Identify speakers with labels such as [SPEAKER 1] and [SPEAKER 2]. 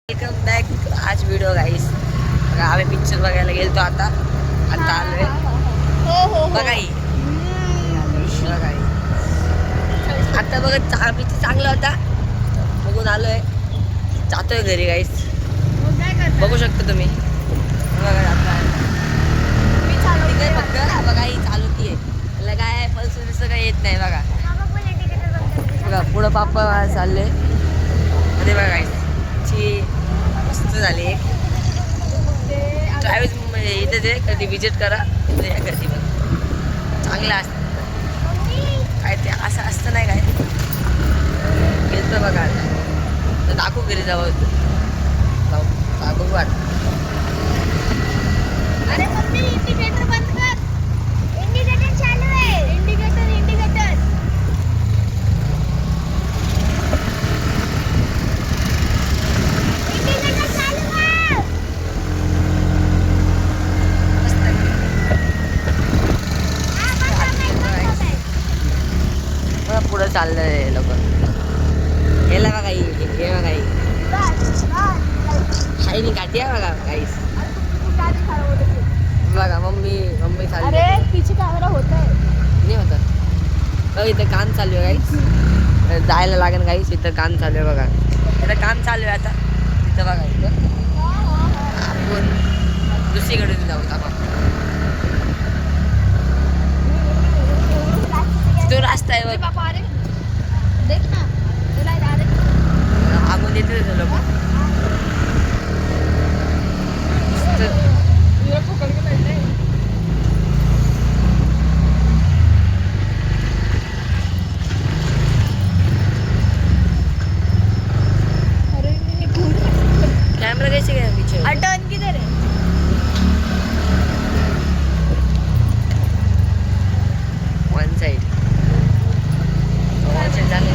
[SPEAKER 1] Welcome back आज video गाईस. बघा आम्ही पिक्चर बघायला गेलतो आता आलोय. बघा आता बघा पिक्चर चांगला होता, बघून आलोय, जातोय घरी गाईस. बघू शकता तुम्ही. बघा फक्त बघा ही चालवतीये, त्याला काय पल्स काही येत नाही. बघा बघा पुढं पापा चालले अरे बघा ची मस्त झाली एक ट्रॅव्हल्स इथे ते कधी विजिट करा, या कधी बघ चांगलं असतं. काय ते असं असतं नाही काय गेलं बघा तर दाखवू घरी जाऊ दाखवू वाट.
[SPEAKER 2] अरे मम्मी इंडिकेटर बंद कर. इंडिकेटर चालू आहे. इंडिकेटर इंडिकेटर चालू आहे.
[SPEAKER 1] मस्त बघा पुढं चाललंय लोक. याला बघा हे बघा शाईनी काठी आहे बघा गाईस. बघा मम्मी चालली.
[SPEAKER 2] अरे पीछे कॅमेरा होता है.
[SPEAKER 1] नाही होत बघ इथं काम चालू आहे गाईस. जायला लागेल गाईस, इथं काम चालू आहे बघा. इथं काम चालू आहे आता तिथं बघा. इथं आपण दुसरीकडे जाऊ आपण. तो रस्ता आहे बघ.
[SPEAKER 2] पापा अरे देख ना तुला
[SPEAKER 1] मागून येते लोक. कैमरा कैसे गया पीछे?
[SPEAKER 2] टर्न किधर है?
[SPEAKER 1] One side.